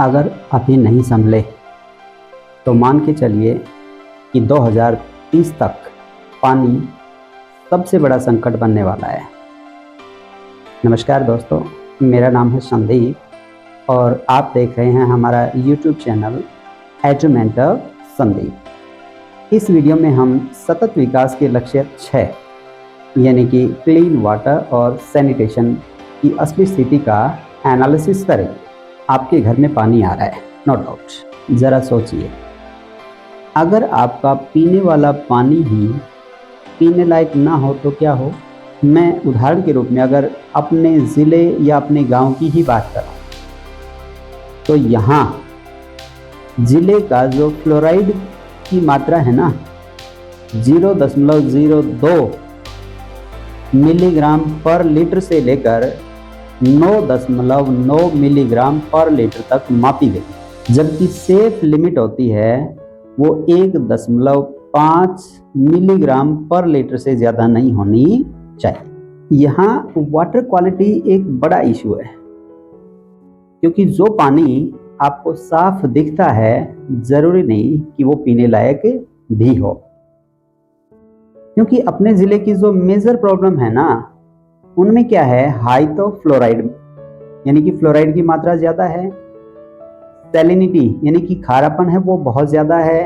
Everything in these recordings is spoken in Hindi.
अगर अभी नहीं संभले तो मान के चलिए कि 2030 तक पानी सबसे बड़ा संकट बनने वाला है। नमस्कार दोस्तों, मेरा नाम है संदीप और आप देख रहे हैं हमारा YouTube चैनल एजुमेंटर संदीप। इस वीडियो में हम सतत विकास के लक्ष्य 6 यानी कि क्लीन वाटर और सैनिटेशन की असली स्थिति का एनालिसिस करेंगे। आपके घर में पानी आ रहा है, नो डाउट। ज़रा सोचिए, अगर आपका पीने वाला पानी ही पीने लायक ना हो तो क्या हो। मैं उदाहरण के रूप में अगर अपने ज़िले या अपने गांव की ही बात करूं तो यहाँ ज़िले का जो फ्लोराइड की मात्रा है ना 0.02 मिलीग्राम पर लीटर से लेकर 9.9 मिलीग्राम पर लीटर तक मापी गई, जबकि सेफ लिमिट होती है वो 1.5 मिलीग्राम पर लीटर से ज़्यादा नहीं होनी चाहिए। यहाँ वाटर क्वालिटी एक बड़ा इशू है, क्योंकि जो पानी आपको साफ दिखता है ज़रूरी नहीं कि वो पीने लायक भी हो। क्योंकि अपने ज़िले की जो मेजर प्रॉब्लम है ना, उनमें क्या है, हाई तो फ्लोराइड यानी कि फ्लोराइड की मात्रा ज़्यादा है, सैलिनिटी यानी कि खारापन है वो बहुत ज़्यादा है,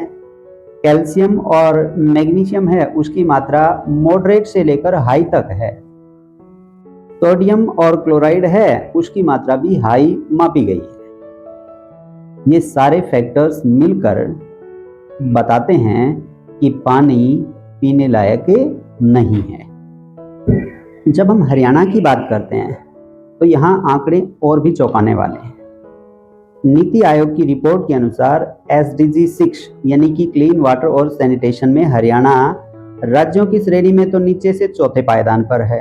कैल्शियम और मैग्नीशियम है उसकी मात्रा मॉडरेट से लेकर हाई तक है, सोडियम और क्लोराइड है उसकी मात्रा भी हाई मापी गई है। ये सारे फैक्टर्स मिलकर बताते हैं कि पानी पीने लायक नहीं है। जब हम हरियाणा की बात करते हैं तो यहाँ आंकड़े और भी चौंकाने वाले हैं। नीति आयोग की रिपोर्ट के अनुसार SDG 6 यानी कि क्लीन वाटर और सैनिटेशन में हरियाणा राज्यों की श्रेणी में तो नीचे से चौथे पायदान पर है।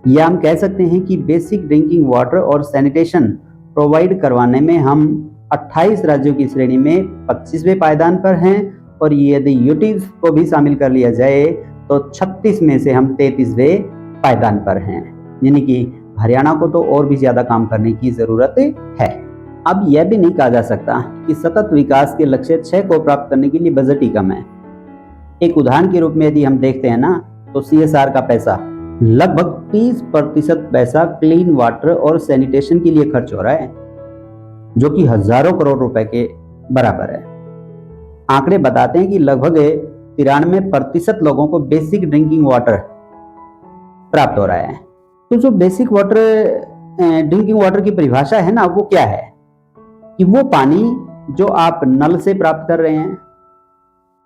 या हम कह सकते हैं कि बेसिक ड्रिंकिंग वाटर और सैनिटेशन प्रोवाइड करवाने में हम 28 राज्यों की श्रेणी में 25वें पायदान पर हैं, और यदि यूटीज को भी शामिल कर लिया जाए तो 36 में से हम 33वें पायदान पर हैं। यानी कि हरियाणा को तो और भी ज्यादा काम करने की जरूरत है। अब यह भी नहीं कहा जा सकता कि सतत विकास के लक्ष्य 6 को प्राप्त करने के लिए बजट ही कम है। एक उदाहरण के रूप में यदि हम देखते हैं ना, तो CSR का पैसा लगभग 30% पैसा क्लीन वाटर और सैनिटेशन के लिए खर्च हो रहा है, जो कि हजारों करोड़ रुपए के बराबर है। आंकड़े बताते हैं कि लगभग 93% लोगों को बेसिक ड्रिंकिंग वाटर प्राप्त हो रहा है। तो जो बेसिक वाटर ड्रिंकिंग वाटर की परिभाषा है ना, वो क्या है कि वो पानी जो आप नल से प्राप्त कर रहे हैं,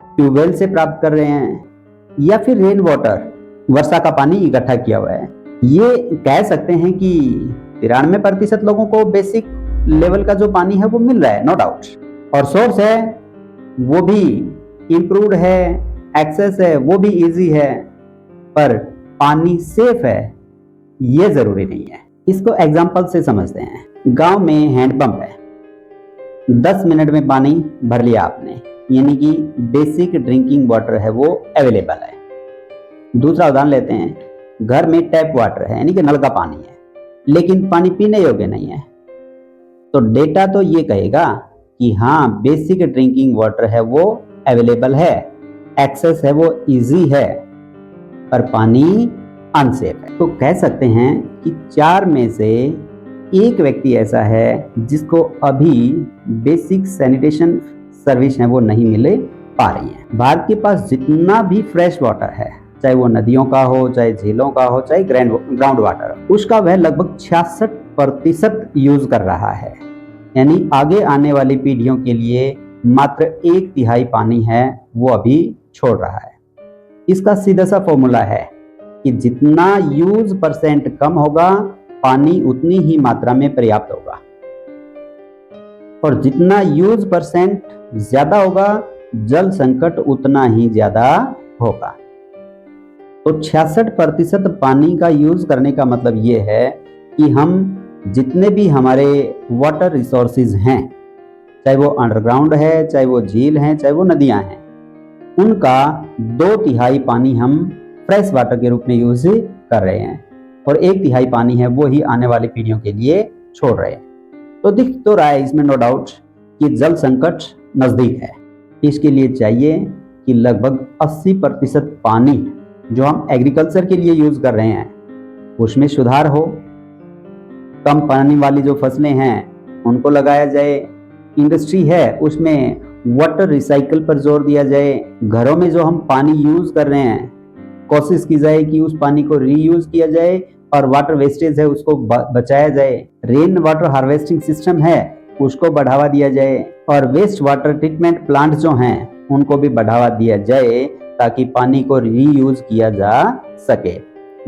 ट्यूबवेल से प्राप्त कर रहे हैं, या फिर रेन वाटर वर्षा का पानी इकट्ठा किया हुआ है। ये कह सकते हैं कि 93% लोगों को बेसिक लेवल का जो पानी है वो मिल रहा है, नो डाउट। और सोर्स है वो भी इम्प्रूव्ड है, एक्सेस है वो भी इजी है, पर पानी सेफ है ये जरूरी नहीं है। इसको एग्जांपल से समझते हैं। गांव में हैंडपंप है, 10 मिनट में पानी भर लिया आपने, यानी कि बेसिक ड्रिंकिंग वाटर है वो अवेलेबल है। दूसरा उदाहरण लेते हैं, घर में टैप वाटर है यानी कि नल का पानी है, लेकिन पानी पीने योग्य नहीं है। तो डेटा तो ये कहेगा कि हाँ बेसिक ड्रिंकिंग वाटर है वो अवेलेबल है, एक्सेस है वो इजी है, पर पानी अनसेफ है। तो कह सकते हैं कि 4 में से 1 व्यक्ति ऐसा है जिसको अभी बेसिक सैनिटेशन सर्विस है वो नहीं मिले पा रही है। भारत के पास जितना भी फ्रेश वाटर है, चाहे वो नदियों का हो, चाहे झीलों का हो, चाहे ग्राउंड वाटर, उसका वह लगभग 66% यूज कर रहा है। यानी आगे आने वाली पीढ़ियों के लिए मात्र 1/3 पानी है वो अभी छोड़ रहा है। इसका सीधा सा फॉर्मूला है कि जितना यूज % कम होगा, पानी उतनी ही मात्रा में पर्याप्त होगा, और जितना यूज % ज्यादा होगा, जल संकट उतना ही ज्यादा होगा। तो 66% पानी का यूज करने का मतलब ये है कि हम जितने भी हमारे वाटर रिसोर्सेज हैं, चाहे वो अंडरग्राउंड है, चाहे वो झील हैं, चाहे वो नदियां हैं, उनका 2/3 पानी हम फ्रेश वाटर के रूप में यूज कर रहे हैं, और 1/3 पानी है वो ही आने वाली पीढ़ियों के लिए छोड़ रहे हैं। तो दिख तो रहा है इसमें नो डाउट कि जल संकट नजदीक है। इसके लिए चाहिए कि लगभग 80% पानी जो हम एग्रीकल्चर के लिए यूज कर रहे हैं उसमें सुधार हो, कम पानी वाली जो फसलें हैं उनको लगाया जाए, इंडस्ट्री है उसमें वाटर रिसाइकल पर जोर दिया जाए, घरों में जो हम पानी यूज कर रहे हैं कोशिश की जाए कि उस पानी को रीयूज किया जाए और वाटर वेस्टेज है उसको बचाया जाए, रेन वाटर हार्वेस्टिंग सिस्टम है उसको बढ़ावा दिया जाए और वेस्ट वाटर ट्रीटमेंट प्लांट जो हैं उनको भी बढ़ावा दिया जाए ताकि पानी को रीयूज किया जा सके।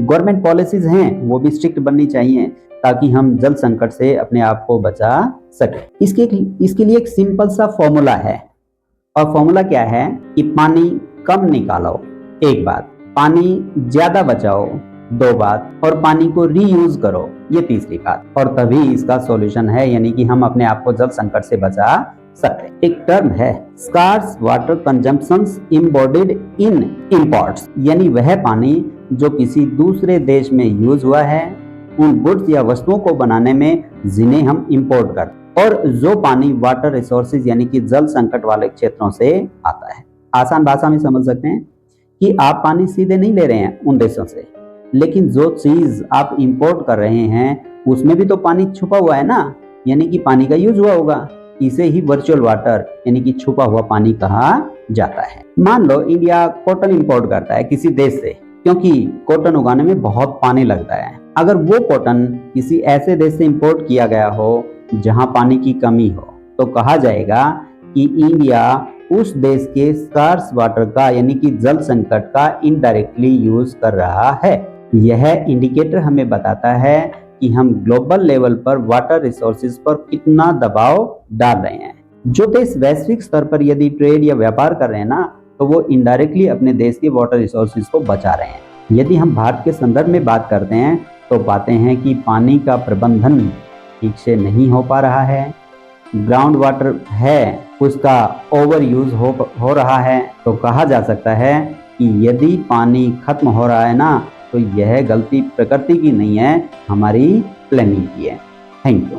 गवर्नमेंट पॉलिसीज हैं वो भी स्ट्रिक्ट बननी चाहिए ताकि हम जल संकट से अपने आप को बचा सके। इसके लिए एक सिंपल सा फॉर्मूला है और फॉर्मूला क्या है कि पानी कम निकालो एक बात, पानी ज्यादा बचाओ दो बात और पानी को रीयूज करो ये तीसरी बात, और तभी इसका सॉल्यूशन है यानी कि हम अपने आप को जल संकट से बचा सकते। एक टर्म है स्कार्स वाटर कंजम्पशंस इम्बॉडीड इन इंपोर्ट्स, यानी वह पानी जो किसी दूसरे देश में यूज हुआ है उन गुड्स या वस्तुओं को बनाने में जिन्हें हम इंपोर्ट करते, और जो पानी वाटर रिसोर्सेज यानी कि जल संकट वाले क्षेत्रों से आता है। आसान भाषा में समझ सकते हैं कि आप पानी सीधे नहीं ले रहे हैं उन देशों से, लेकिन जो चीज आप इंपोर्ट कर रहे हैं उसमें भी तो पानी छुपा हुआ है ना, यानी कि पानी का यूज हुआ होगा। इसे ही वर्चुअल वाटर यानी कि छुपा हुआ पानी कहा जाता है। मान लो इंडिया कॉटन इंपोर्ट करता है किसी देश से, क्योंकि कॉटन उगाने में बहुत पानी लगता है। अगर वो कॉटन किसी ऐसे देश से इंपोर्ट किया गया हो जहां पानी की कमी हो तो कहा जाएगा कि इंडिया उस देश के स्कार्स वाटर का यानी कि जल संकट का इनडायरेक्टली यूज कर रहा है। यह इंडिकेटर हमें बताता है कि हम ग्लोबल लेवल पर वाटर रिसोर्सेज पर कितना दबाव डाल रहे हैं। जो देश वैश्विक स्तर पर यदि ट्रेड या व्यापार कर रहे हैं ना तो वो इनडायरेक्टली अपने देश के वाटर रिसोर्सेज को बचा रहे हैं। यदि हम भारत के संदर्भ में बात करते हैं तो पाते हैं कि पानी का प्रबंधन ठीक से नहीं हो पा रहा है, ग्राउंड वाटर है उसका ओवर यूज हो रहा है। तो कहा जा सकता है कि यदि पानी खत्म हो रहा है ना तो यह गलती प्रकृति की नहीं है, हमारी प्लानिंग की है। Thank you.